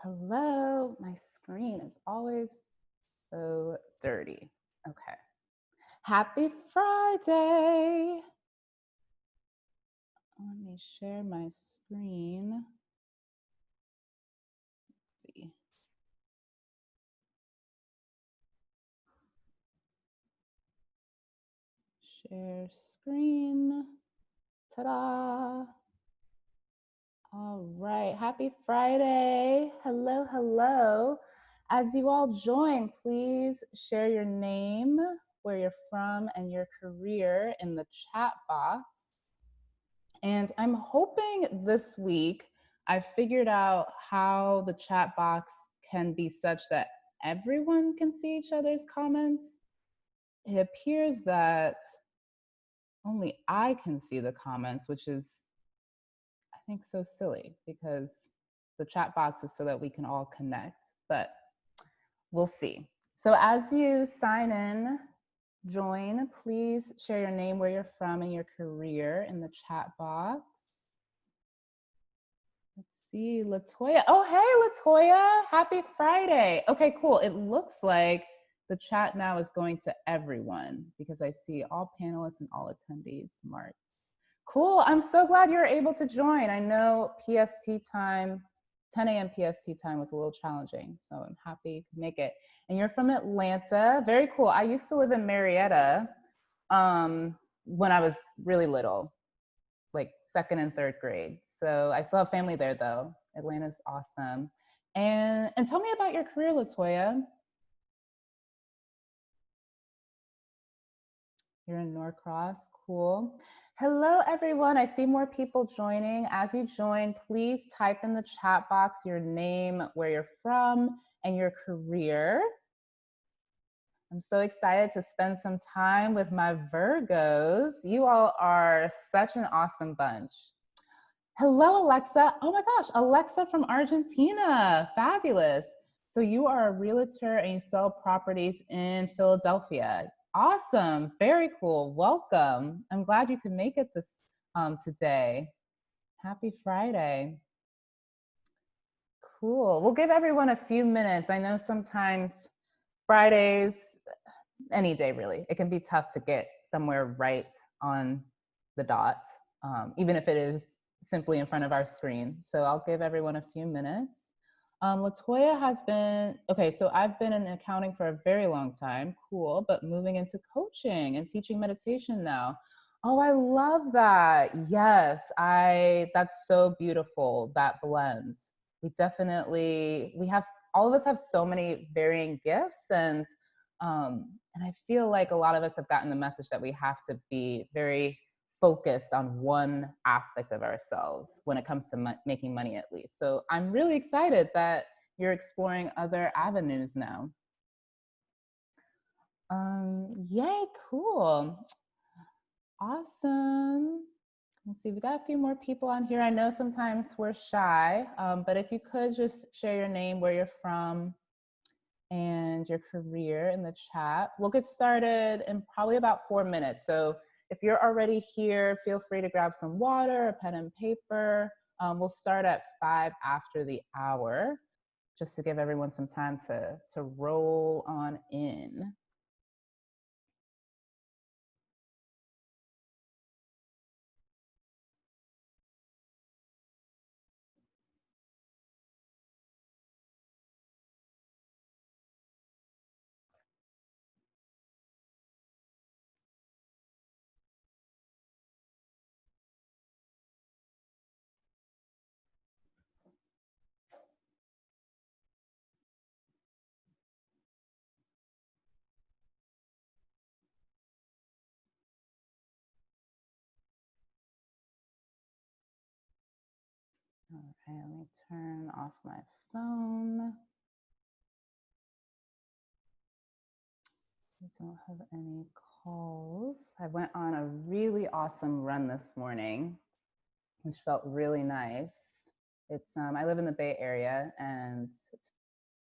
Hello, my screen is always so dirty. Okay. Happy Friday. Let me share my screen. Let's see. Share screen. Ta-da. All right. Happy Friday. Hello, hello. As you all join, please share your name, where you're from, and your career in the chat box. And I'm hoping this week I figured out how the chat box can be such that everyone can see each other's comments. It appears that only I can see the comments, which is, I think, so silly because the chat box is so that we can all connect, but we'll see. So as you sign in, join, please share your name, where you're from, and your career in the chat box. Let's see, Latoya. Oh, hey, Latoya. Happy Friday. Okay, cool. It looks like the chat now is going to everyone because I see all panelists and all attendees marked. Cool. I'm so glad you were able to join. I know PST time, 10 a.m. PST time was a little challenging, so I'm happy you could make it. And you're from Atlanta. Very cool. I used to live in Marietta when I was really little, like second and third grade. So I still have family there though. Atlanta's awesome. And tell me about your career, Latoya. You're in Norcross, cool. Hello, everyone. I see more people joining. As you join, please type in the chat box your name, where you're from, and your career. I'm so excited to spend some time with my Virgos. You all are such an awesome bunch. Hello, Alexa. Oh my gosh, Alexa from Argentina. Fabulous. So you are a realtor and you sell properties in Philadelphia. Awesome. Very cool. Welcome. I'm glad you could make it this today. Happy Friday. Cool. We'll give everyone a few minutes. I know sometimes Fridays, any day really, it can be tough to get somewhere right on the dot, even if it is simply in front of our screen. So I'll give everyone a few minutes. Latoya has been, okay, so I've been in accounting for a very long time, cool, but moving into coaching and teaching meditation now. Oh, I love that. Yes, that's so beautiful, that blends. We have, all of us have so many varying gifts, and I feel like a lot of us have gotten the message that we have to be very focused on one aspect of ourselves when it comes to making money, at least. So I'm really excited that you're exploring other avenues now. Yay, cool. Awesome. Let's see, we got a few more people on here. I know sometimes we're shy, but if you could just share your name, where you're from, and your career in the chat. We'll get started in probably about 4 minutes. So if you're already here, feel free to grab some water, a pen and paper. We'll start at 5 after the hour, just to give everyone some time to roll on in. All right, let me turn off my phone. I don't have any calls. I went on a really awesome run this morning, which felt really nice. It's I live in the Bay Area, and it's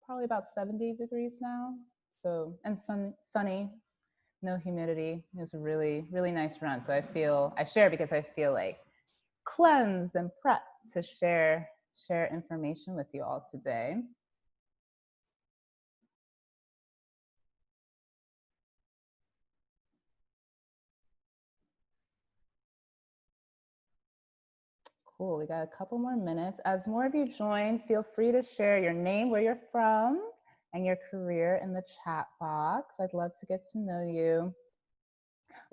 probably about 70 degrees now. So, and sunny, no humidity. It was a really, really nice run. So I share because I feel like cleansed and prepped to share share information with you all today. Cool, we got a couple more minutes. As more of you join, feel free to share your name, where you're from, and your career in the chat box. I'd love to get to know you.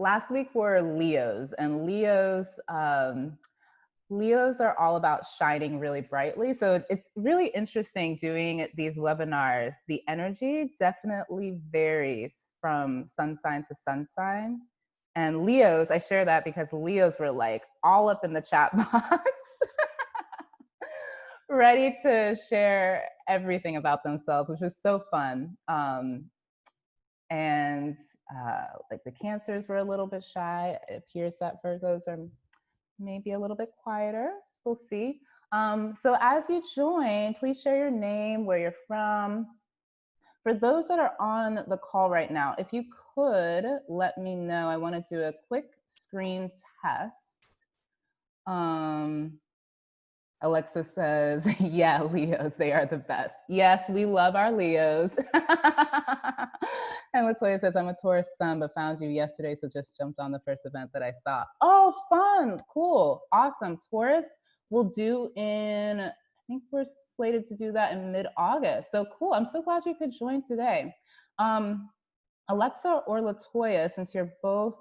Last week were Leos, and Leos are all about shining really brightly. So it's really interesting doing these webinars. The energy definitely varies from sun sign to sun sign. And Leos, I share that because Leos were like all up in the chat box, ready to share everything about themselves, which was so fun. Like the Cancers were a little bit shy. It appears that Virgos are maybe a little bit quieter. We'll see. So as you join, please share your name, where you're from. For those that are on the call right now, if you could let me know, I want to do a quick screen test. Alexa says, yeah, Leos, they are the best. Yes, we love our Leos. And Latoya says, I'm a Taurus sun, but found you yesterday, so just jumped on the first event that I saw. Oh, fun, cool, awesome. Taurus will do in, I think we're slated to do that in mid-August. So cool, I'm so glad you could join today. Alexa or Latoya, since you're both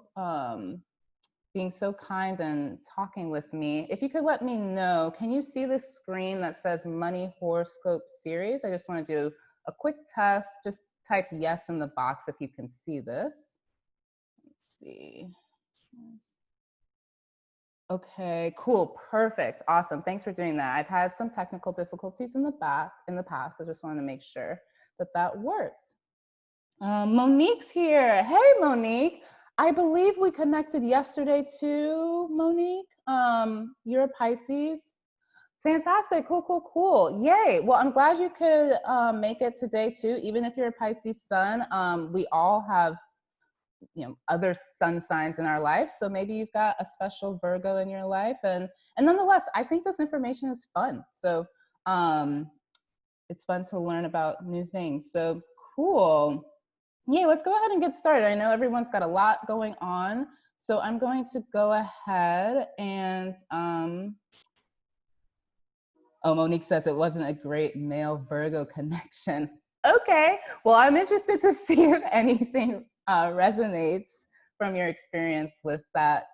being so kind and talking with me, if you could let me know, can you see the screen that says Money Horoscope Series? I just want to do a quick test. Just type yes in the box if you can see this. Let's see. Okay, cool, perfect, awesome. Thanks for doing that. I've had some technical difficulties in the past. I just wanted to make sure that that worked. Monique's here. Hey, Monique. I believe we connected yesterday too, Monique. You're a Pisces. Fantastic. Cool, cool, cool. Yay. Well, I'm glad you could make it today too. Even if you're a Pisces sun, we all have, other sun signs in our life. So maybe you've got a special Virgo in your life, and nonetheless, I think this information is fun. So it's fun to learn about new things. So cool. Yeah, let's go ahead and get started. I know everyone's got a lot going on, so I'm going to go ahead and, oh, Monique says it wasn't a great male Virgo connection. Okay, well, I'm interested to see if anything resonates from your experience with that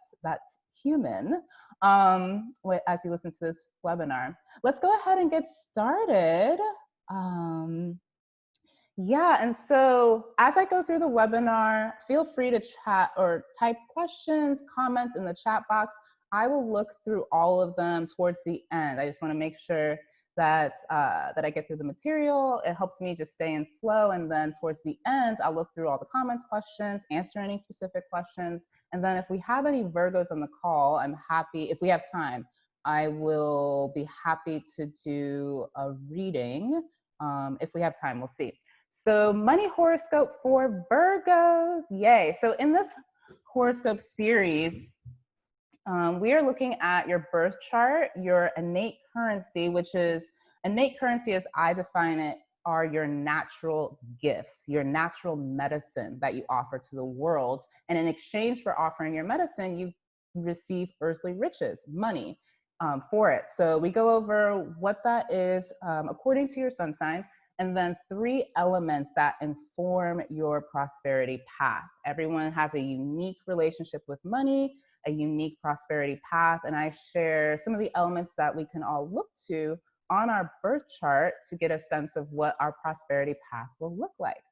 human as you listen to this webinar. Let's go ahead and get started. Yeah, and so as I go through the webinar, feel free to chat or type questions, comments in the chat box. I will look through all of them towards the end. I just want to make sure that that I get through the material. It helps me just stay in flow, and then towards the end, I'll look through all the comments, questions, answer any specific questions, and then if we have any Virgos on the call, I'm happy, if we have time, I will be happy to do a reading. If we have time, we'll see. So Money Horoscope for Virgos, yay. So in this horoscope series, we are looking at your birth chart, your innate currency, which is, innate currency as I define it, are your natural gifts, your natural medicine that you offer to the world. And in exchange for offering your medicine, you receive earthly riches, money for it. So we go over what that is according to your sun sign, and then 3 elements that inform your prosperity path. Everyone has a unique relationship with money, a unique prosperity path, and I share some of the elements that we can all look to on our birth chart to get a sense of what our prosperity path will look like.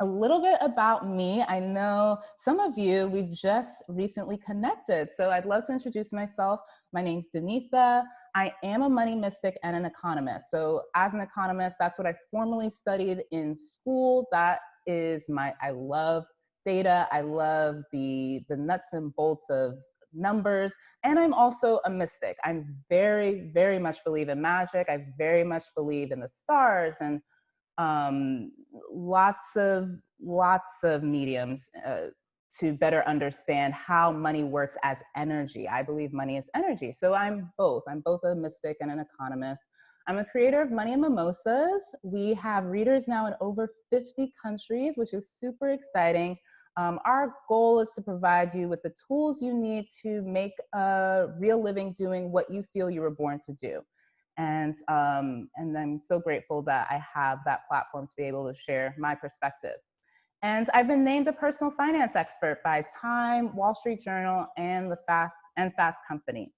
A little bit about me. I know some of you, we've just recently connected, so I'd love to introduce myself. My name's Danetha. I am a money mystic and an economist. So as an economist, that's what I formally studied in school. That is I love data. I love the nuts and bolts of numbers. And I'm also a mystic. I'm very, very much believe in magic. I very much believe in the stars and lots of mediums to better understand how money works as energy. I believe money is energy. So I'm both. I'm both a mystic and an economist. I'm a creator of Money Mimosas. We have readers now in over 50 countries, which is super exciting. Our goal is to provide you with the tools you need to make a real living doing what you feel you were born to do. And I'm so grateful that I have that platform to be able to share my perspective. And I've been named a personal finance expert by Time, Wall Street Journal, and the Fast Company.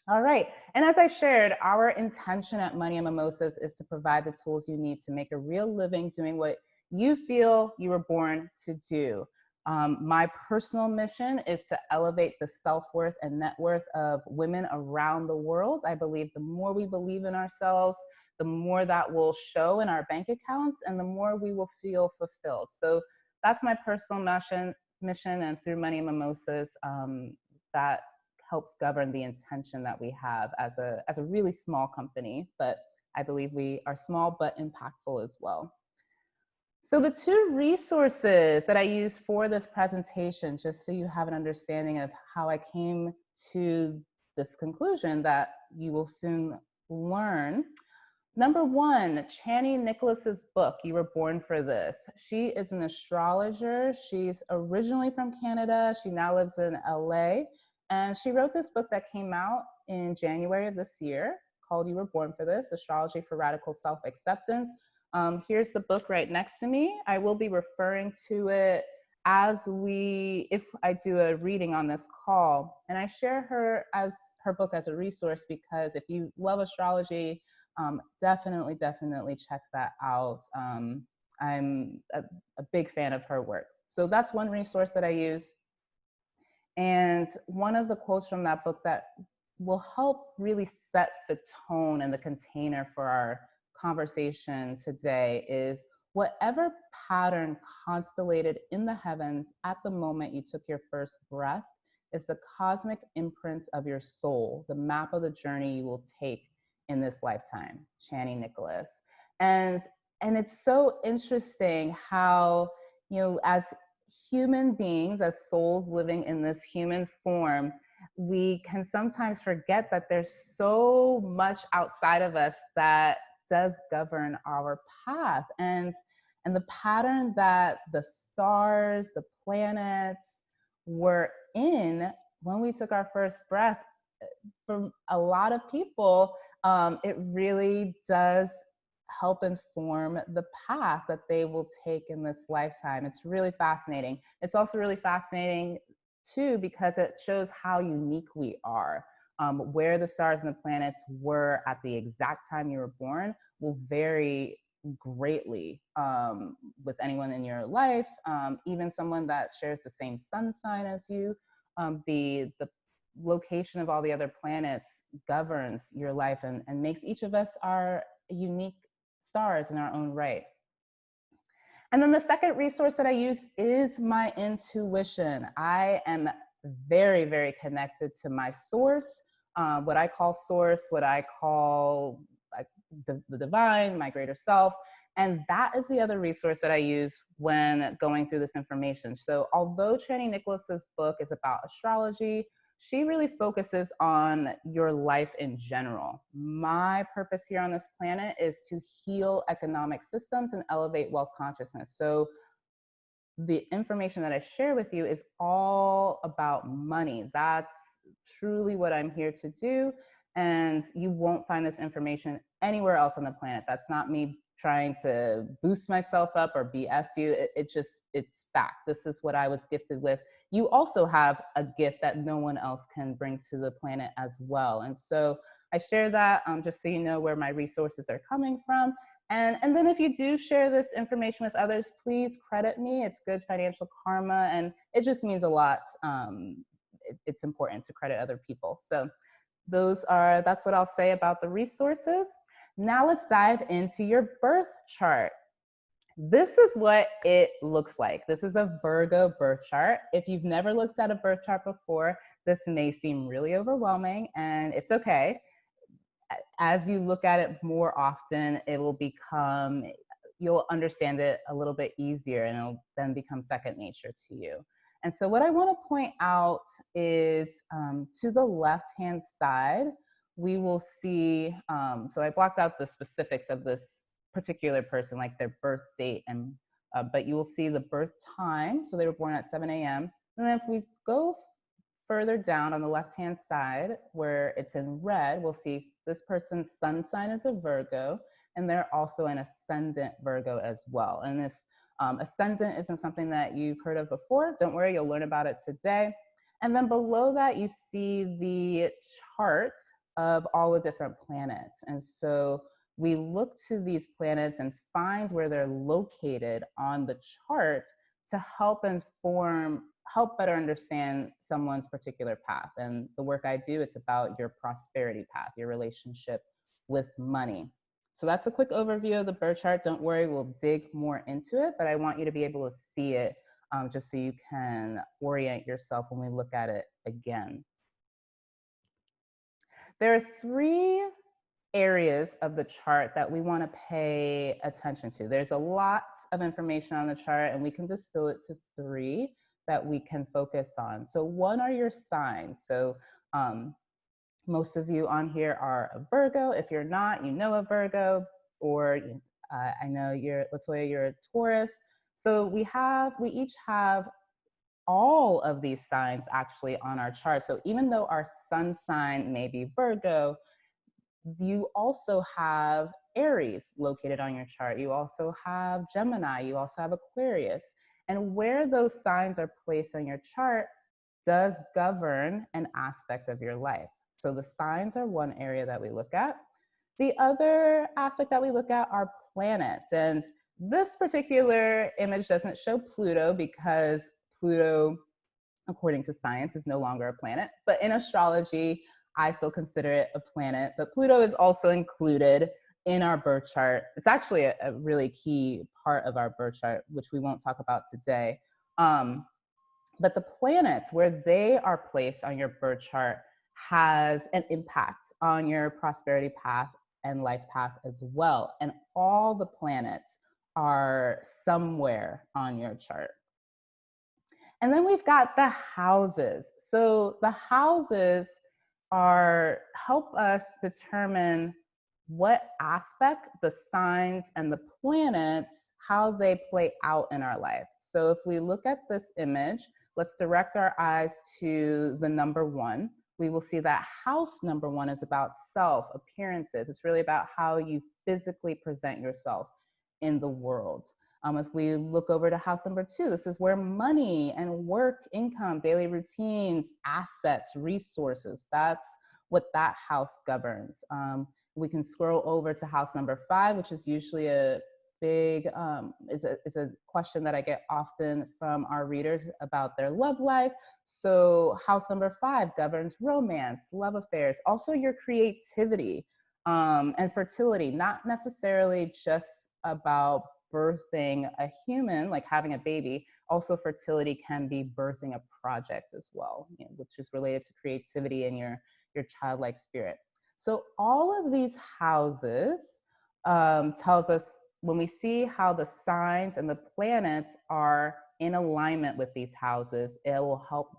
All right. And as I shared, our intention at Money and Mimosas is to provide the tools you need to make a real living doing what you feel you were born to do. My personal mission is to elevate the self-worth and net worth of women around the world. I believe the more we believe in ourselves, the more that will show in our bank accounts and the more we will feel fulfilled. So that's my personal mission, and through Money and Mimosas, that helps govern the intention that we have as a really small company, but I believe we are small but impactful as well. So the two resources that I use for this presentation, just so you have an understanding of how I came to this conclusion that you will soon learn. Number one, Chani Nicholas's book, You Were Born for This. She is an astrologer. She's originally from Canada. She now lives in LA. And she wrote this book that came out in January of this year called You Were Born for This, Astrology for Radical Self-Acceptance. Here's the book right next to me. I will be referring to it if I do a reading on this call. And I share her book as a resource because if you love astrology, definitely check that out. I'm a big fan of her work. So that's one resource that I use. And one of the quotes from that book that will help really set the tone and the container for our conversation today is, whatever pattern constellated in the heavens at the moment you took your first breath is the cosmic imprint of your soul, the map of the journey you will take in this lifetime. Chani Nicholas. And it's so interesting how, as human beings, as souls living in this human form, we can sometimes forget that there's so much outside of us that does govern our path. And the pattern that the stars, the planets were in when we took our first breath, for a lot of people, it really does help inform the path that they will take in this lifetime. It's really fascinating. It's also really fascinating too because it shows how unique we are. Where the stars and the planets were at the exact time you were born will vary greatly with anyone in your life, even someone that shares the same sun sign as you. The location of all the other planets governs your life and makes each of us our unique stars in our own right. And then the second resource that I use is my intuition. I am very connected to my source, what I call source, what I call the divine, my greater self. And that is the other resource that I use when going through this information. So although Chani Nicholas's book is about astrology, she really focuses on your life in general. My purpose here on this planet is to heal economic systems and elevate wealth consciousness. So the information that I share with you is all about money. That's truly what I'm here to do. And you won't find this information anywhere else on the planet. That's not me trying to boost myself up or BS you. It's fact. This is what I was gifted with. You also have a gift that no one else can bring to the planet as well. And so I share that just so you know where my resources are coming from. And then if you do share this information with others, please credit me. It's good financial karma, and it just means a lot. It's important to credit other people. So that's what I'll say about the resources. Now let's dive into your birth chart. This is what it looks like. This is a Virgo birth chart. If you've never looked at a birth chart before, this may seem really overwhelming, and it's okay. As you look at it more often, you'll understand it a little bit easier, and it'll then become second nature to you. And so what I want to point out is to the left-hand side, we will see, so I blocked out the specifics of this particular person, like their birth date, and but you will see the birth time. So they were born at 7 a.m. And then if we go further down on the left-hand side where it's in red, we'll see this person's sun sign is a Virgo, and they're also an ascendant Virgo as well. And if ascendant isn't something that you've heard of before, don't worry, you'll learn about it today. And then below that, you see the chart of all the different planets. And so we look to these planets and find where they're located on the chart to help better understand someone's particular path. And the work I do, it's about your prosperity path, your relationship with money. So that's a quick overview of the birth chart. Don't worry, we'll dig more into it, but I want you to be able to see it just so you can orient yourself when we look at it again. There are 3 areas of the chart that we want to pay attention to. There's a lot of information on the chart, and we can distill it to 3 that we can focus on. So one are your signs. So most of you on here are a Virgo. If you're not, you know a Virgo, or I know Latoya, you're a Taurus. So we each have all of these signs actually on our chart. So even though our sun sign may be Virgo, you also have Aries located on your chart. You also have Gemini. You also have Aquarius. And where those signs are placed on your chart does govern an aspect of your life. So the signs are one area that we look at. The other aspect that we look at are planets. And this particular image doesn't show Pluto because Pluto, according to science, is no longer a planet. But in astrology, I still consider it a planet. But Pluto is also included in our birth chart. It's actually a really key part of our birth chart, which we won't talk about today. But the planets, where they are placed on your birth chart, has an impact on your prosperity path and life path as well. And all the planets are somewhere on your chart. And then we've got the houses. So the houses help us determine what aspect the signs and the planets, how they play out in our life. So if we look at this image, let's direct our eyes to the number 1. We will see that house number 1 is about self, appearances. It's really about how you physically present yourself in the world. If we look over to house number 2, this is where money and work, income, daily routines, assets, resources, that's what that house governs. We can scroll over to house number 5, which is usually a big, is a question that I get often from our readers about their love life. So house number 5 governs romance, love affairs, also your creativity and fertility, not necessarily just about birthing a human, like having a baby. Also, fertility can be birthing a project as well, which is related to creativity and your childlike spirit. So all of these houses tells us, when we see how the signs and the planets are in alignment with these houses, it will help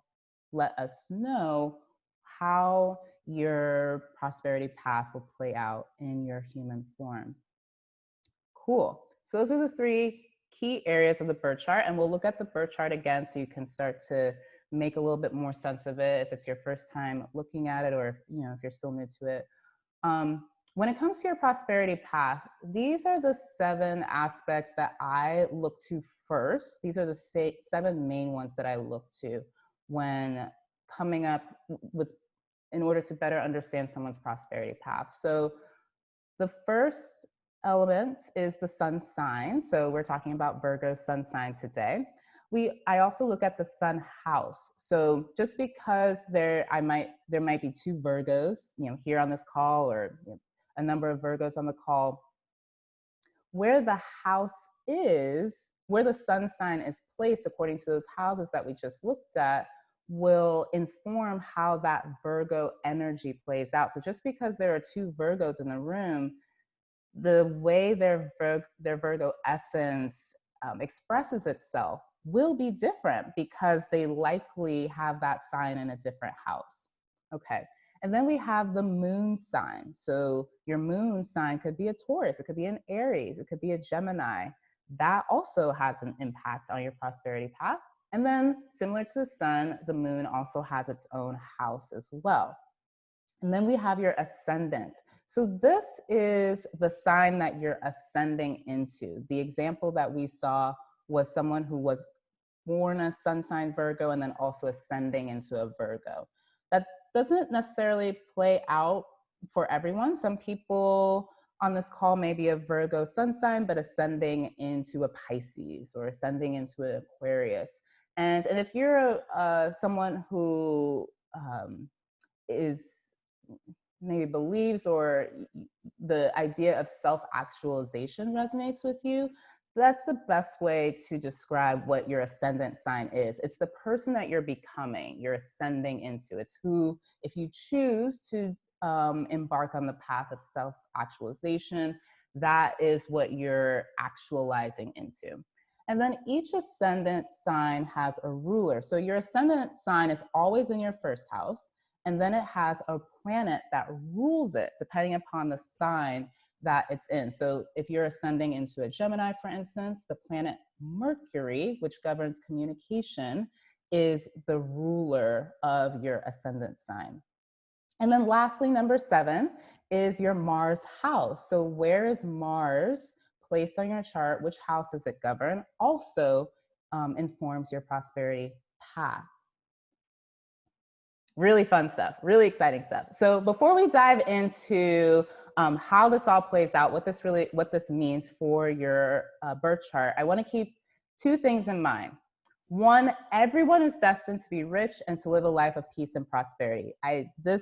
let us know how your prosperity path will play out in your human form. Cool. So those are the 3 key areas of the birth chart, and we'll look at the birth chart again so you can start to make a little bit more sense of it if it's your first time looking at it, or if you're still new to it. When it comes to your prosperity path, these are the 7 aspects that I look to first. These are the 7 main ones that I look to when coming up with, in order to better understand someone's prosperity path. So the first element is the sun sign. So we're talking about Virgo sun sign today. I also look at the sun house. So just because there might be 2 Virgos, here on this call, or a number of Virgos on the call, where the house is, where the sun sign is placed according to those houses that we just looked at, will inform how that Virgo energy plays out. So just because there are 2 Virgos in the room, the way their Virgo essence expresses itself will be different because they likely have that sign in a different house. Okay. And then we have the moon sign. So your moon sign could be a Taurus, it could be an Aries, it could be a Gemini. That also has an impact on your prosperity path. And then, similar to the sun, the moon also has its own house as well. And then we have your ascendant. So this is the sign that you're ascending into. The example that we saw was someone who was born a sun sign Virgo and then also ascending into a Virgo. That doesn't necessarily play out for everyone. Some people on this call may be a Virgo sun sign, but ascending into a Pisces or ascending into an Aquarius. And if you're someone who is maybe believes or the idea of self-actualization resonates with you, that's the best way to describe what your ascendant sign is. It's the person that you're becoming, you're ascending into. It's who, if you choose to embark on the path of self-actualization, that is what you're actualizing into. And then each ascendant sign has a ruler. So your ascendant sign is always in your first house, and then it has a planet that rules it depending upon the sign that it's in. So if you're ascending into a Gemini, for instance, the planet Mercury, which governs communication, is the ruler of your ascendant sign. And then lastly, number 7 is your Mars house. So where is Mars placed on your chart? Which house does it govern? Also informs your prosperity path. Really fun stuff, really exciting stuff. So before we dive into how this all plays out, what this means for your birth chart, I want to keep 2 things in mind. One, everyone is destined to be rich and to live a life of peace and prosperity. I want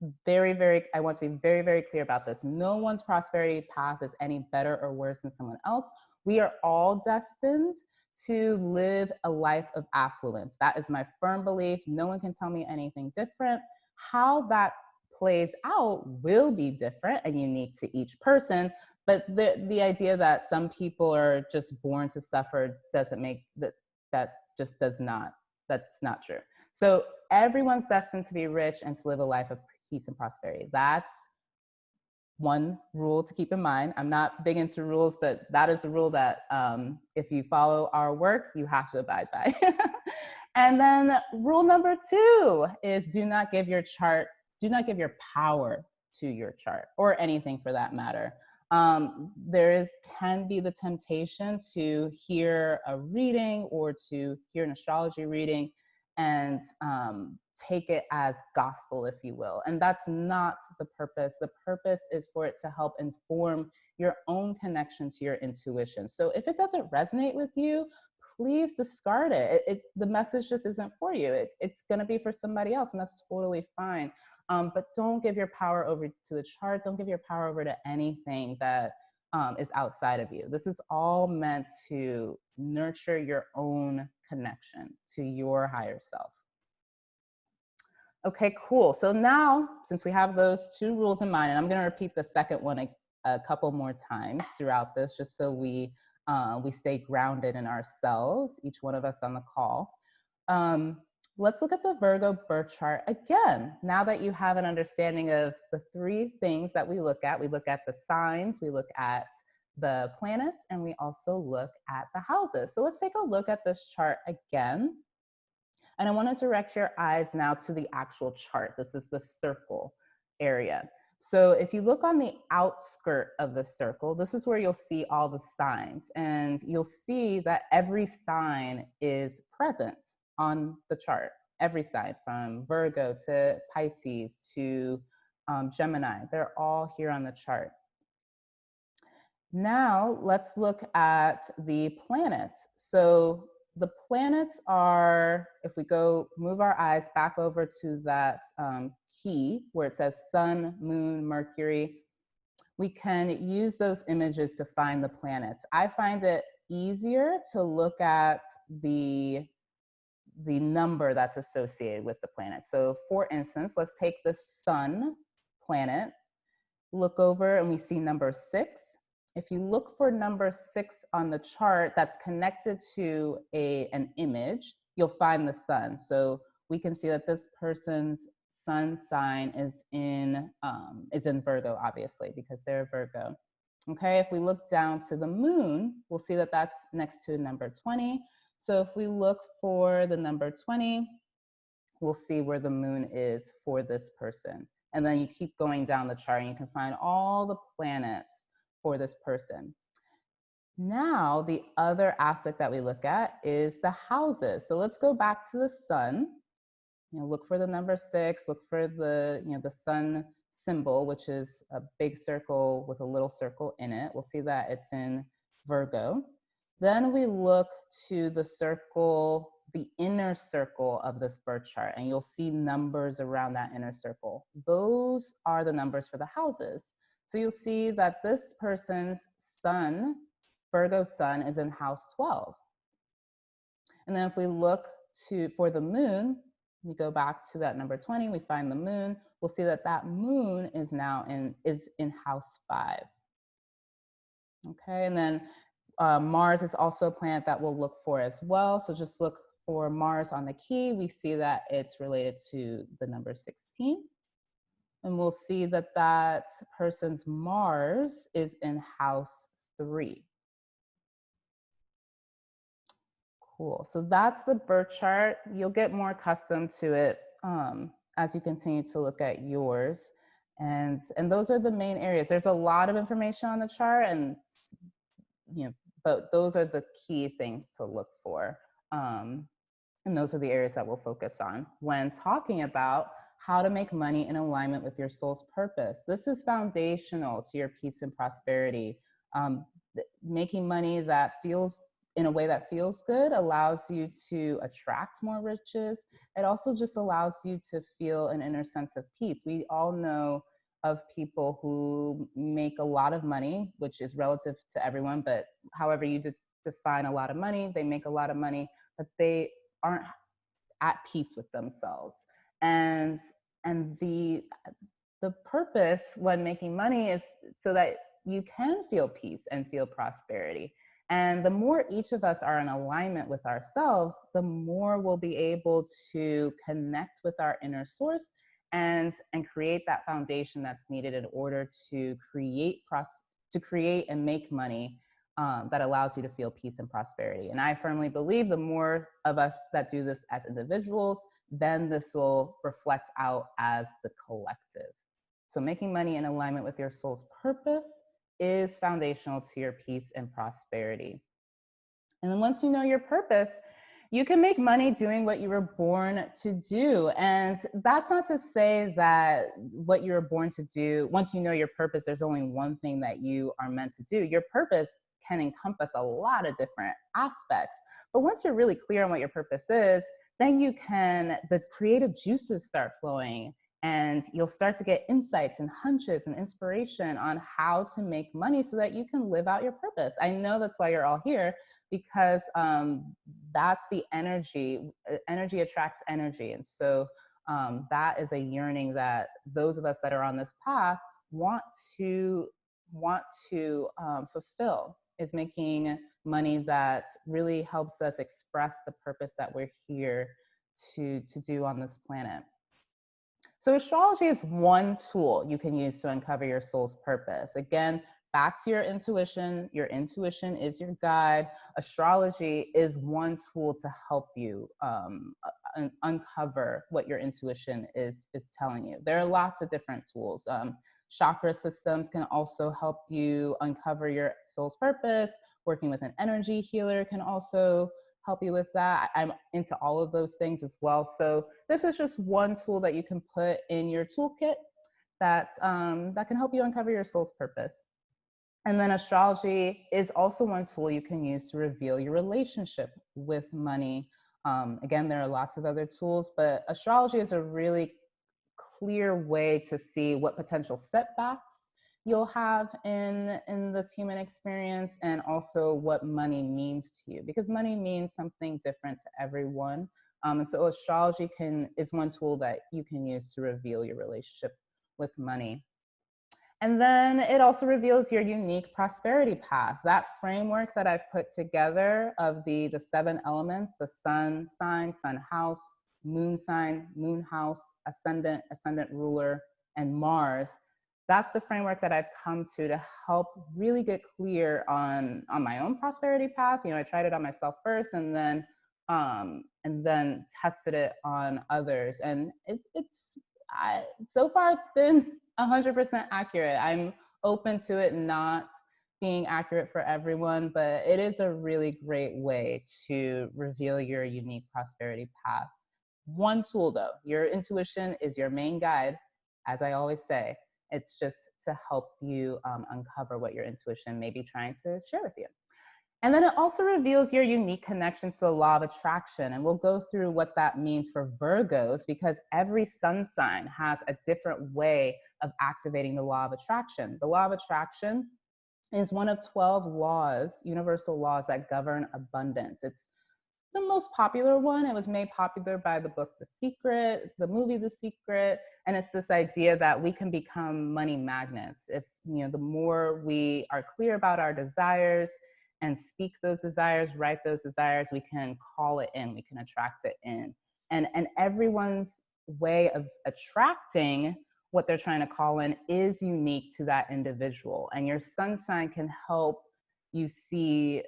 to be very, very clear about this. No one's prosperity path is any better or worse than someone else. We are all destined to live a life of affluence. That is my firm belief. No one can tell me anything different. How that plays out will be different and unique to each person. But the idea that some people are just born to suffer doesn't make that's not true. So everyone's destined to be rich and to live a life of peace and prosperity. That's one rule to keep in mind. I'm not big into rules, but that is a rule that if you follow our work, you have to abide by. And then rule number 2 is do not give your power to your chart, or anything for that matter. Can be the temptation to hear a reading or to hear an astrology reading and take it as gospel, if you will. And that's not the purpose. The purpose is for it to help inform your own connection to your intuition. So if it doesn't resonate with you, please discard it. The message just isn't for you. It's going to be for somebody else, and that's totally fine. But don't give your power over to the chart. Don't give your power over to anything that is outside of you. This is all meant to nurture your own connection to your higher self. Okay, cool. So now, since we have those 2 rules in mind, and I'm going to repeat the second one a couple more times throughout this, just so we stay grounded in ourselves, each one of us on the call. Let's look at the Virgo birth chart again. Now that you have an understanding of the 3 things that we look at the signs, we look at the planets, and we also look at the houses. So let's take a look at this chart again. And I want to direct your eyes now to the actual chart. This is the circle area. So if you look on the outskirt of the circle, this is where you'll see all the signs. And you'll see that every sign is present on the chart. Every sign, from Virgo to Pisces to Gemini, they're all here on the chart. Now let's look at the planets. So the planets are, if we move our eyes back over to that key where it says Sun, Moon, Mercury, we can use those images to find the planets. I find it easier to look at the number that's associated with the planet. So for instance, let's take the Sun planet, look over and we see number 6. if you look for number 6 on the chart that's connected to an image, you'll find the sun. So we can see that this person's sun sign is in Virgo, obviously, because they're Virgo. Okay, if we look down to the moon, we'll see that that's next to number 20. So if we look for the number 20, we'll see where the moon is for this person. And then you keep going down the chart and you can find all the planets for this person. Now, the other aspect that we look at is the houses. So let's go back to the sun. Look for the number 6, look for the sun symbol, which is a big circle with a little circle in it. We'll see that it's in Virgo. Then we look to the circle, the inner circle of this birth chart, and you'll see numbers around that inner circle. Those are the numbers for the houses. So you'll see that this person's sun, Virgo sun, is in house 12. And then if we look for the moon, we go back to that number 20, we find the moon, we'll see that that moon is now in house 5. Okay, and then Mars is also a planet that we'll look for as well. So just look for Mars on the key. We see that it's related to the number 16. And we'll see that that person's Mars is in house 3. Cool. So that's the birth chart. You'll get more accustomed to it as you continue to look at yours. And those are the main areas. There's a lot of information on the chart, and but those are the key things to look for. And those are the areas that we'll focus on when talking about how to make money in alignment with your soul's purpose. This is foundational to your peace and prosperity. Making money that feels in a way that feels good allows you to attract more riches. It also just allows you to feel an inner sense of peace. We all know of people who make a lot of money, which is relative to everyone, but however you define a lot of money, they make a lot of money, but they aren't at peace with themselves. And the purpose when making money is so that you can feel peace and feel prosperity. And the more each of us are in alignment with ourselves, the more we'll be able to connect with our inner source and create that foundation that's needed in order to create and make money that allows you to feel peace and prosperity. And I firmly believe the more of us that do this as individuals, then this will reflect out as the collective. So making money in alignment with your soul's purpose is foundational to your peace and prosperity. And then once you know your purpose, you can make money doing what you were born to do. And that's not to say that what you were born to do, once you know your purpose, there's only one thing that you are meant to do. Your purpose can encompass a lot of different aspects. But once you're really clear on what your purpose is, then the creative juices start flowing, and you'll start to get insights and hunches and inspiration on how to make money so that you can live out your purpose. I know that's why you're all here, because that's the energy. Energy attracts energy. And so that is a yearning that those of us that are on this path want to fulfill, is making money that really helps us express the purpose that we're here to do on this planet. So astrology is one tool you can use to uncover your soul's purpose. Again, back to your intuition. Your intuition is your guide. Astrology is one tool to help you uncover what your intuition is telling you. There are lots of different tools. Chakra systems can also help you uncover your soul's purpose. Working with an energy healer can also help you with that. I'm into all of those things as well. So this is just one tool that you can put in your toolkit that can help you uncover your soul's purpose. And then astrology is also one tool you can use to reveal your relationship with money. Again, there are lots of other tools, but astrology is a really clear way to see what potential setbacks you'll have in this human experience, and also what money means to you, because money means something different to everyone. And so astrology is one tool that you can use to reveal your relationship with money. And then it also reveals your unique prosperity path. That framework that I've put together of the 7 elements, the sun sign, sun house, moon sign, moon house, ascendant, ascendant ruler, and Mars. That's the framework that I've come to help really get clear on my own prosperity path. I tried it on myself first, and then tested it on others. And so far it's been 100% accurate. I'm open to it not being accurate for everyone, but it is a really great way to reveal your unique prosperity path. One tool though, your intuition is your main guide. As I always say, it's just to help you uncover what your intuition may be trying to share with you. And then it also reveals your unique connection to the law of attraction. And we'll go through what that means for Virgos, because every sun sign has a different way of activating the law of attraction. The law of attraction is one of 12 laws, universal laws that govern abundance. It's the most popular one. It was made popular by the book The Secret, the movie The Secret, and it's this idea that we can become money magnets. If the more we are clear about our desires and speak those desires, write those desires, we can call it in, we can attract it in. And everyone's way of attracting what they're trying to call in is unique to that individual. And your sun sign can help you see.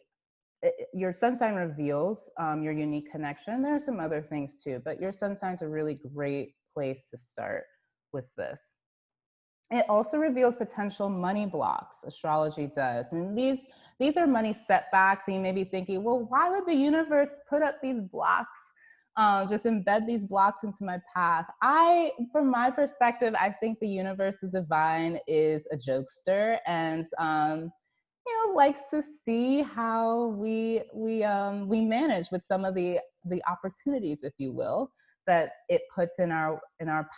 Your sun sign reveals your unique connection. There are some other things too, but your sun sign is a really great place to start with this. It also reveals potential money blocks, astrology does. And these are money setbacks. And you may be thinking, well, why would the universe put up these blocks, just embed these blocks into my path? From my perspective, I think the universe, the divine, is a jokester, and likes to see how we manage with some of the opportunities, if you will, that it puts in our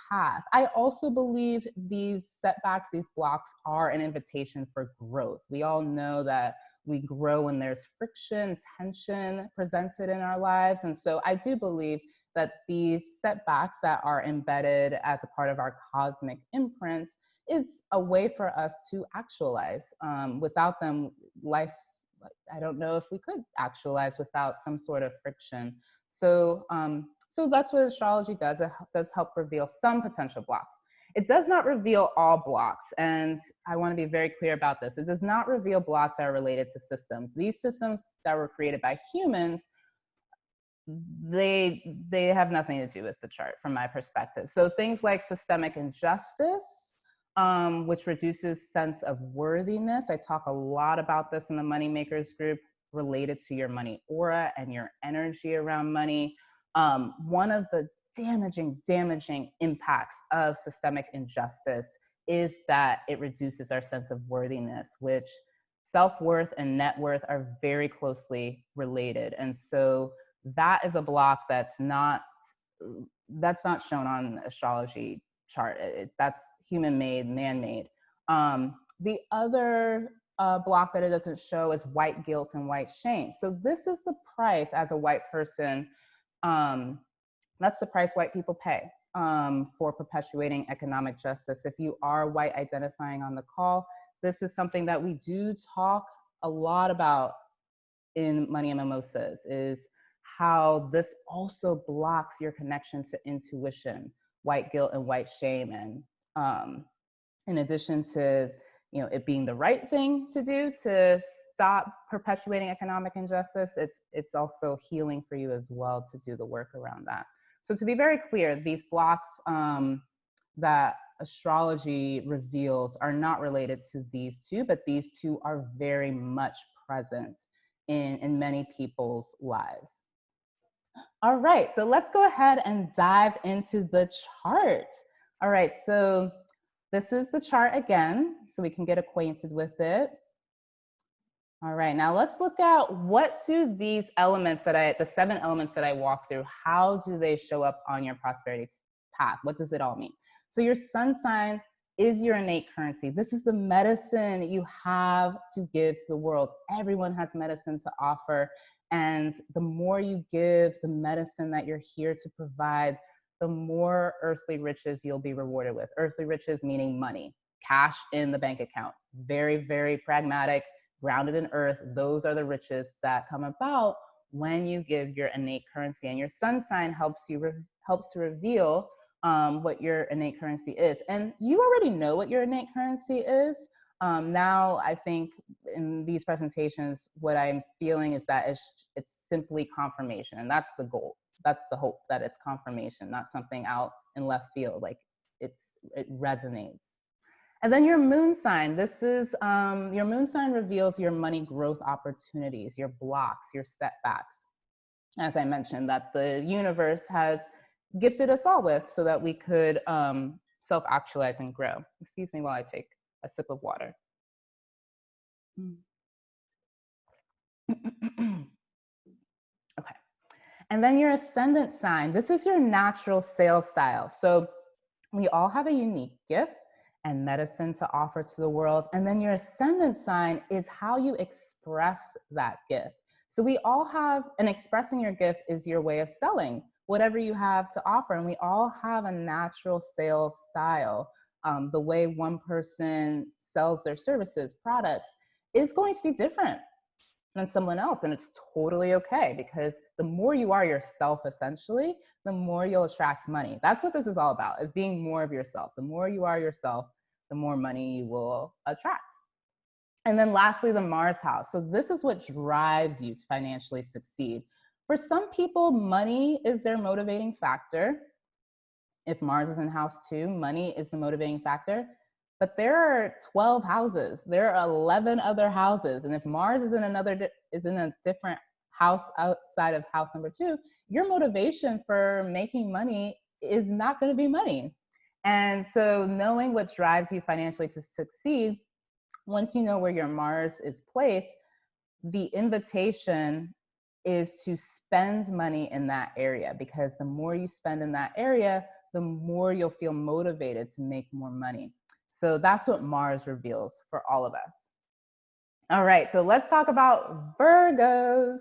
path. I also believe these setbacks, these blocks, are an invitation for growth. We all know that we grow when there's friction, tension presented in our lives. And so I do believe that these setbacks that are embedded as a part of our cosmic imprint is a way for us to actualize. Without them, life, I don't know if we could actualize without some sort of friction. So that's what astrology does. It does help reveal some potential blocks. It does not reveal all blocks. And I want to be very clear about this. It does not reveal blocks that are related to systems. These systems that were created by humans, they have nothing to do with the chart from my perspective. So things like systemic injustice, which reduces sense of worthiness. I talk a lot about this in the Money Makers group, related to your money aura and your energy around money. One of the damaging impacts of systemic injustice is that it reduces our sense of worthiness, which self-worth and net worth are very closely related. And so that is a block that's not shown on astrology chart. That's human-made, man-made. The other block that it doesn't show is white guilt and white shame. So this is the price as a white person. That's the price white people pay for perpetuating economic justice. If you are white identifying on the call, this is something that we do talk a lot about in Money Mimosas, is how this also blocks your connection to intuition, white guilt and white shame. And in addition to it being the right thing to do to stop perpetuating economic injustice, it's also healing for you as well to do the work around that. So to be very clear, these blocks that astrology reveals are not related to these two, but these two are very much present in many people's lives. All right, so let's go ahead and dive into the chart. All right, so this is the chart again, so we can get acquainted with it. All right, now let's look at what do these elements the 7 elements that I walk through, how do they show up on your prosperity path? What does it all mean? So your sun sign is your innate currency. This is the medicine you have to give to the world. Everyone has medicine to offer. And the more you give the medicine that you're here to provide, the more earthly riches you'll be rewarded with. Earthly riches meaning money. cash in the bank account. Very, very pragmatic, grounded in earth. Those are the riches that come about when you give your innate currency. And your sun sign helps to reveal what your innate currency is. And you already know what your innate currency is. Now, I think in these presentations, what I'm feeling is that it's simply confirmation, and that's the goal. That's the hope, that it's confirmation, not something out in left field. Like it resonates. And then your moon sign. This is your moon sign reveals your money growth opportunities, your blocks, your setbacks. As I mentioned, that the universe has gifted us all with, so that we could self-actualize and grow. Excuse me while I take a sip of water. Okay. And then your ascendant sign. This is your natural sales style. So we all have a unique gift and medicine to offer to the world. And then your ascendant sign is how you express that gift. So we all have, and expressing your gift is your way of selling whatever you have to offer. And we all have a natural sales style. The way one person sells their services, products, is going to be different than someone else. And it's totally okay, because the more you are yourself, essentially, the more you'll attract money. That's what this is all about, is being more of yourself. The more you are yourself, the more money you will attract. And then lastly, the Mars house. So this is what drives you to financially succeed. For some people, money is their motivating factor. If Mars is in house 2, money is the motivating factor. But there are 12 houses. There are 11 other houses. And if Mars is in a different house outside of house number 2, your motivation for making money is not going to be money. And so knowing what drives you financially to succeed, once you know where your Mars is placed, the invitation is to spend money in that area, because the more you spend in that area, the more you'll feel motivated to make more money. So that's what Mars reveals for all of us. All right, so let's talk about Virgos.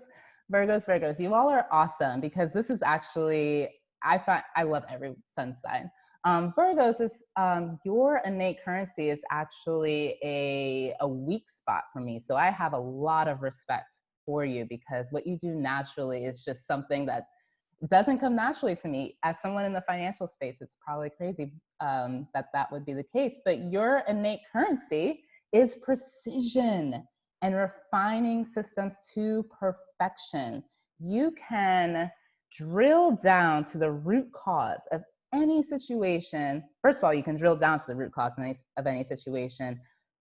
Virgos, you all are awesome, because this is actually, I love every sun sign. Virgos is, your innate currency is actually a weak spot for me. So I have a lot of respect for you, because what you do naturally is just something that doesn't come naturally to me. As someone in the financial space, it's probably crazy that would be the case. But your innate currency is precision and refining systems to perfection. You can drill down to the root cause of any situation. First of all, you can drill down to the root cause of any situation,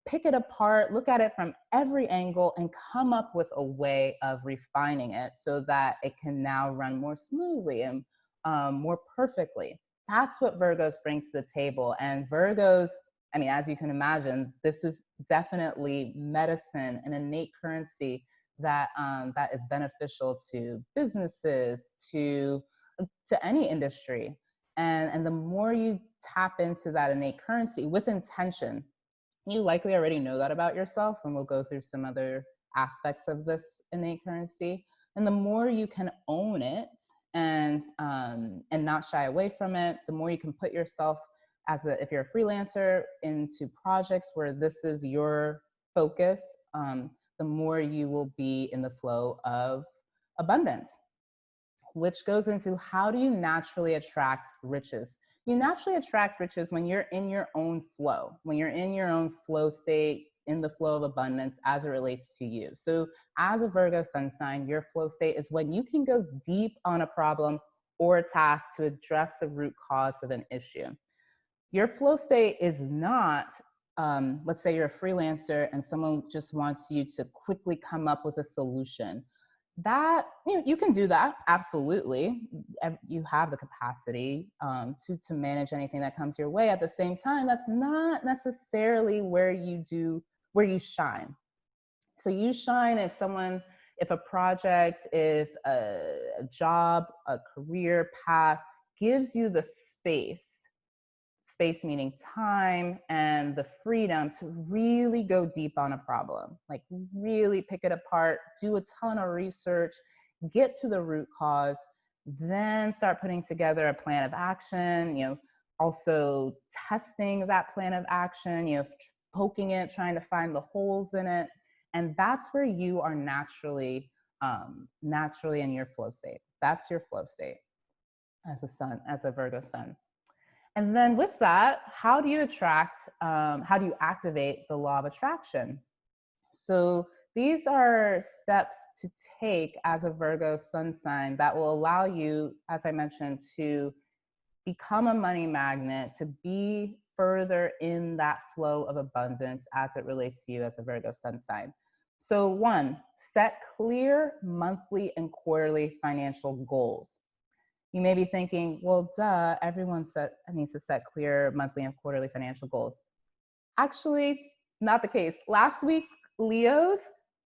pick it apart, look at it from every angle, and come up with a way of refining it so that it can now run more smoothly and more perfectly. That's what Virgos bring to the table. And Virgos, I mean, as you can imagine, this is definitely medicine, an innate currency that that is beneficial to businesses, to any industry. And the more you tap into that innate currency with intention, you likely already know that about yourself, and we'll go through some other aspects of this innate currency. And the more you can own it and not shy away from it, the more you can put yourself if you're a freelancer, into projects where this is your focus, the more you will be in the flow of abundance, which goes into how do you naturally attract riches. You naturally attract riches when you're in your own flow, when you're in your own flow state, in the flow of abundance as it relates to you. So as a Virgo sun sign, your flow state is when you can go deep on a problem or a task to address the root cause of an issue. Your flow state is not, let's say you're a freelancer and someone just wants you to quickly come up with a solution. That, you can do that, absolutely. You have the capacity to manage anything that comes your way. At the same time, that's not necessarily where you shine. So you shine if a project, if a job, a career path gives you the space meaning time, and the freedom to really go deep on a problem, like really pick it apart, do a ton of research, get to the root cause, then start putting together a plan of action, also testing that plan of action, poking it, trying to find the holes in it. And that's where you are naturally in your flow state. That's your flow state as a Virgo sun. And then with that, how do you activate the law of attraction? So these are steps to take as a Virgo sun sign that will allow you, as I mentioned, to become a money magnet, to be further in that flow of abundance as it relates to you as a Virgo sun sign. So one, set clear monthly and quarterly financial goals. You may be thinking, well, duh, everyone needs to set clear monthly and quarterly financial goals. Actually, not the case. Last week, Leos,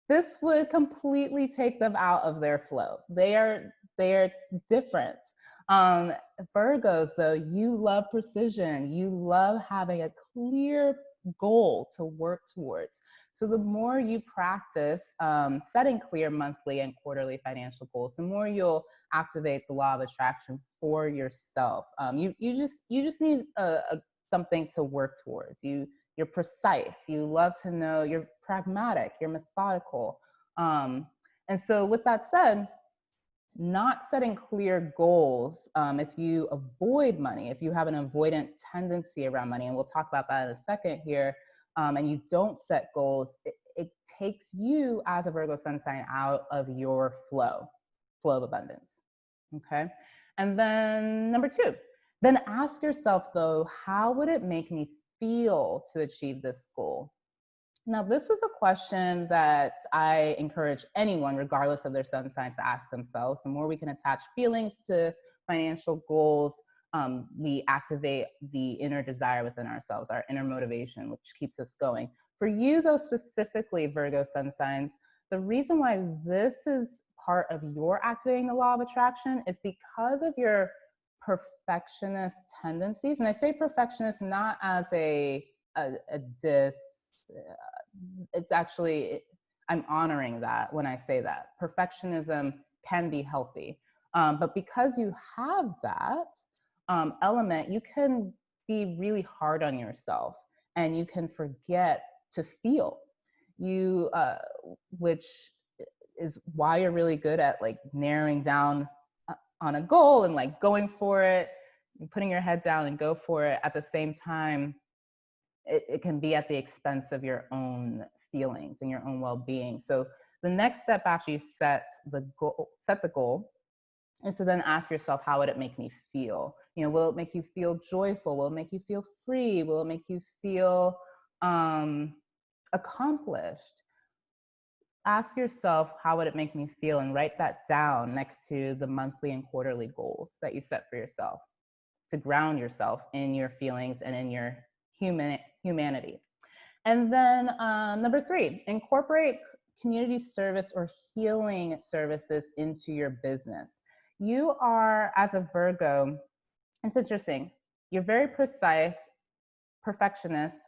this would completely take them out of their flow. They are different. Virgos, though, you love precision. You love having a clear goal to work towards. So the more you practice setting clear monthly and quarterly financial goals, the more you'll activate the law of attraction for yourself. You just need something to work towards. You're precise. You love to know. You're pragmatic. You're methodical. And so, with that said, not setting clear goals, if you avoid money, if you have an avoidant tendency around money, and we'll talk about that in a second here, and you don't set goals, it takes you as a Virgo sun sign out of your flow of abundance. Okay. And then number two, then ask yourself though, how would it make me feel to achieve this goal? Now, this is a question that I encourage anyone, regardless of their sun sign, to ask themselves. The more we can attach feelings to financial goals, we activate the inner desire within ourselves, our inner motivation, which keeps us going. For you, though, specifically, Virgo sun signs, the reason why this is part of your activating the law of attraction is because of your perfectionist tendencies. And I say perfectionist not as a diss. It's actually, I'm honoring that when I say that. Perfectionism can be healthy. But because you have that element, you can be really hard on yourself and you can forget to feel. Which is why you're really good at like narrowing down on a goal and like going for it, putting your head down and go for it. At the same time, it can be at the expense of your own feelings and your own well-being. So the next step after you set the goal is to then ask yourself, how would it make me feel? Will it make you feel joyful? Will it make you feel free? Will it make you feel accomplished? Ask yourself, how would it make me feel? And write that down next to the monthly and quarterly goals that you set for yourself to ground yourself in your feelings and in your humanity. And then number three, incorporate community service or healing services into your business. You are, as a Virgo, it's interesting. You're very precise, perfectionist,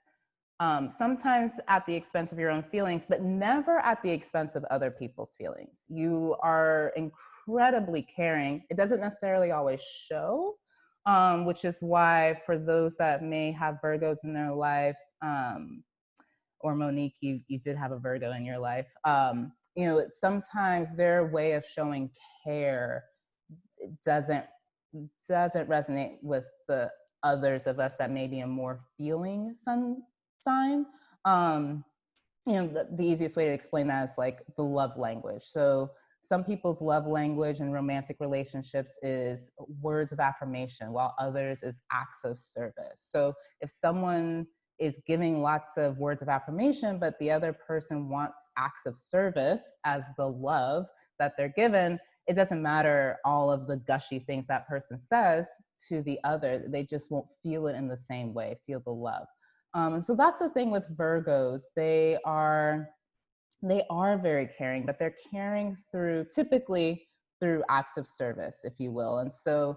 sometimes at the expense of your own feelings, but never at the expense of other people's feelings. You are incredibly caring. It doesn't necessarily always show, which is why for those that may have Virgos in their life, or Monique, you did have a Virgo in your life, sometimes their way of showing care doesn't resonate with the others of us that may be a more feeling sun sign. The easiest way to explain that is like the love language. So some people's love language in romantic relationships is words of affirmation, while others is acts of service. So if someone is giving lots of words of affirmation, but the other person wants acts of service as the love that they're given, it doesn't matter all of the gushy things that person says to the other. They just won't feel it in the same way, feel the love. So that's the thing with Virgos. They are very caring, but they're caring typically through acts of service, if you will. And so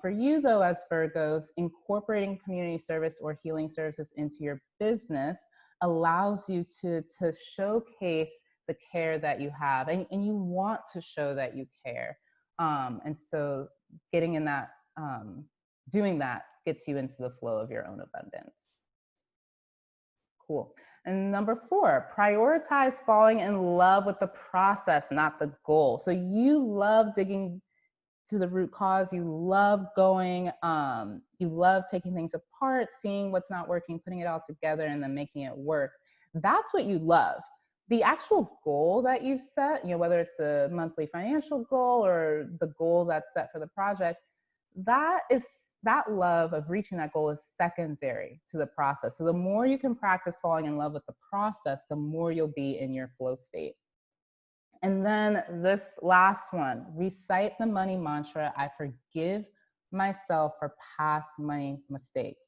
for you, though, as Virgos, incorporating community service or healing services into your business allows you to showcase the care that you have, and you want to show that you care. And so getting in that, doing that gets you into the flow of your own abundance. Cool. And number 4, prioritize falling in love with the process, not the goal. So you love digging to the root cause. You love going, you love taking things apart, seeing what's not working, putting it all together, and then making it work. That's what you love. The actual goal that you've set, whether it's a monthly financial goal or the goal that's set for the project, that love of reaching that goal is secondary to the process. So the more you can practice falling in love with the process, the more you'll be in your flow state. And then this last one, recite the money mantra, I forgive myself for past money mistakes.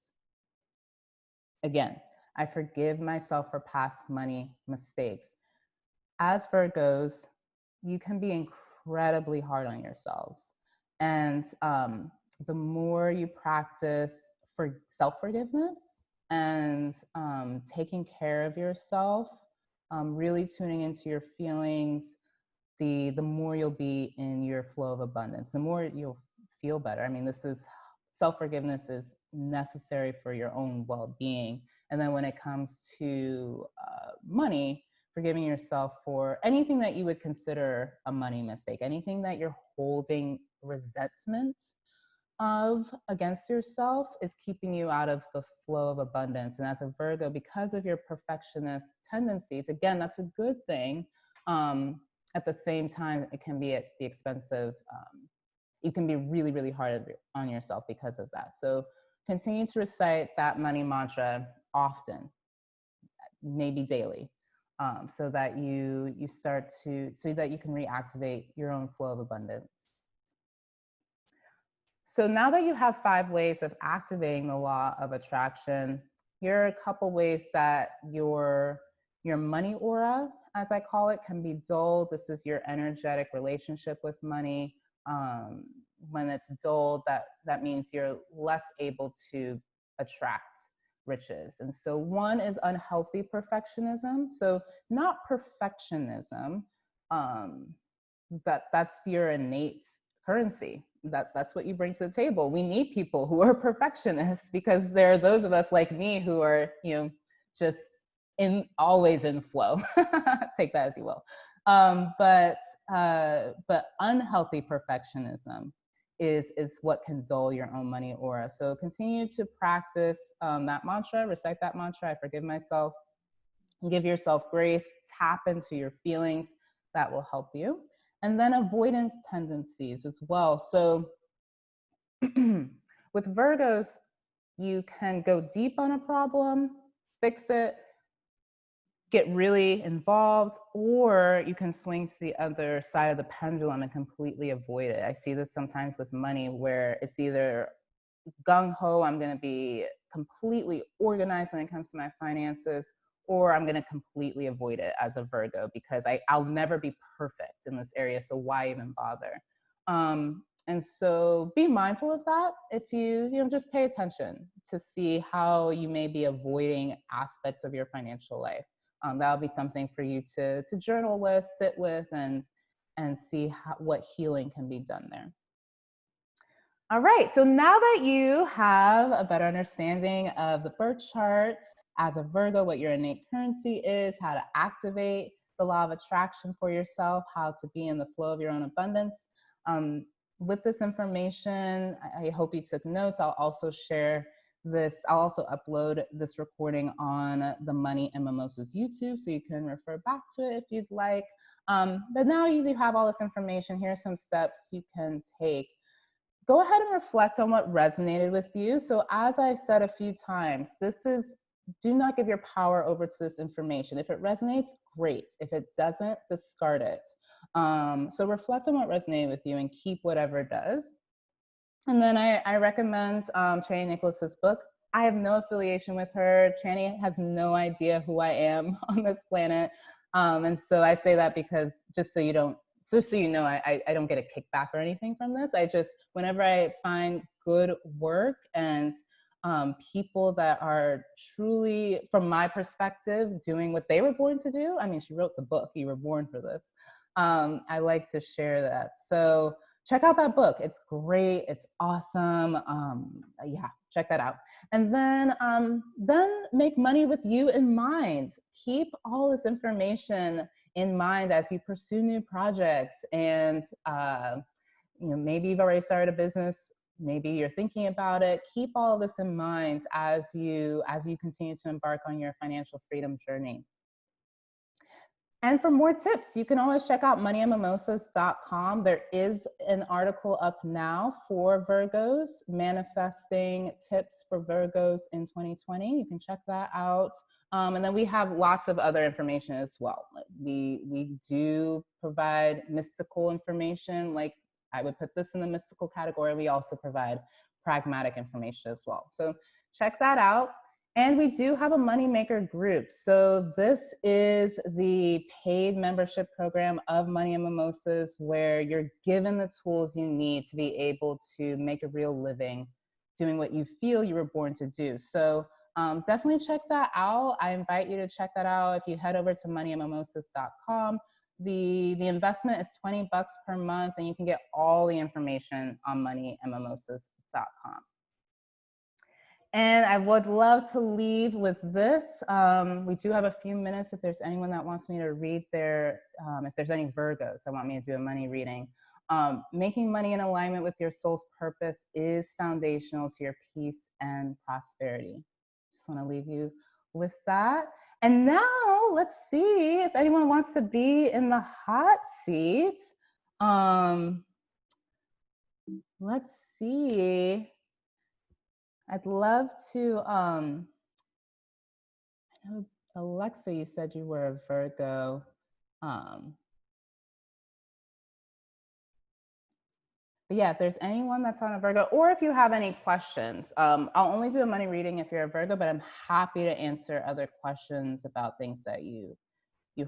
Again, I forgive myself for past money mistakes. As Virgos, you can be incredibly hard on yourselves. And the more you practice for self-forgiveness and taking care of yourself, really tuning into your feelings, the more you'll be in your flow of abundance, the more you'll feel better. I mean, self-forgiveness is necessary for your own well-being. And then when it comes to money, forgiving yourself for anything that you would consider a money mistake, anything that you're holding resentment of against yourself is keeping you out of the flow of abundance. And as a Virgo, because of your perfectionist tendencies, again, that's a good thing. At the same time, it can be at the expense of, you can be really, really hard on yourself because of that. So continue to recite that money mantra often, maybe daily, so that you can reactivate your own flow of abundance. So now that you have 5 ways of activating the law of attraction, here are a couple ways that your money aura, as I call it, can be dulled. This is your energetic relationship with money. When it's dulled, that means you're less able to attract riches. And so one is unhealthy perfectionism. So not perfectionism, that's your innate currency. That's what you bring to the table. We need people who are perfectionists because there are those of us like me who are, just always in flow. Take that as you will. But unhealthy perfectionism is what can dull your own money aura. So continue to practice that mantra, recite that mantra, I forgive myself, give yourself grace, tap into your feelings. That will help you. And then avoidance tendencies as well. So with Virgos, you can go deep on a problem, fix it, get really involved, or you can swing to the other side of the pendulum and completely avoid it. I see this sometimes with money where it's either gung-ho, I'm going to be completely organized when it comes to my finances, or I'm going to completely avoid it as a Virgo because I'll never be perfect in this area, so why even bother? And so be mindful of that. If you just pay attention to see how you may be avoiding aspects of your financial life. That'll be something for you to journal with, sit with, and see what healing can be done there. All right, so now that you have a better understanding of the birth charts as a Virgo, what your innate currency is, how to activate the law of attraction for yourself, how to be in the flow of your own abundance. With this information, I hope you took notes. I'll also share this. I'll also upload this recording on the Money Mimosas YouTube, so you can refer back to it if you'd like. But now you have all this information. Here are some steps you can take. Go ahead and reflect on what resonated with you. So as I've said a few times, do not give your power over to this information. If it resonates, great. If it doesn't, discard it. So reflect on what resonated with you and keep whatever does. And then I recommend Chani Nicholas's book. I have no affiliation with her. Chani has no idea who I am on this planet. And so I say that because just so you know, I don't get a kickback or anything from this. Whenever I find good work and people that are truly, from my perspective, doing what they were born to do. I mean, she wrote the book, You Were Born for This. I like to share that. So check out that book. It's great. It's awesome. Yeah, check that out. And then make money with you in mind. Keep all this information in mind as you pursue new projects. And maybe you've already started a business. Maybe you're thinking about it. Keep all this in mind as you continue to embark on your financial freedom journey. And for more tips, you can always check out moneymimosas.com. There is an article up now for Virgos, manifesting tips for Virgos in 2020. You can check that out. And then we have lots of other information as well. We do provide mystical information. Like, I would put this in the mystical category. We also provide pragmatic information as well. So check that out. And we do have a Moneymaker group. So this is the paid membership program of Money and Mimosas, where you're given the tools you need to be able to make a real living doing what you feel you were born to do. So definitely check that out. I invite you to check that out. If you head over to moneymimosas.com, the investment is $20 per month, and you can get all the information on moneymimosas.com. And I would love to leave with this. We do have a few minutes if there's anyone that wants me to read if there's any Virgos that want me to do a money reading. Making money in alignment with your soul's purpose is foundational to your peace and prosperity. Just want to leave you with that. And now let's see if anyone wants to be in the hot seat. Let's see. I'd love to, I know, Alexa, you said you were a Virgo. But yeah, if there's anyone that's on a Virgo, or if you have any questions, I'll only do a money reading if you're a Virgo, but I'm happy to answer other questions about things that you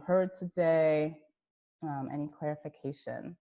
heard today, any clarification.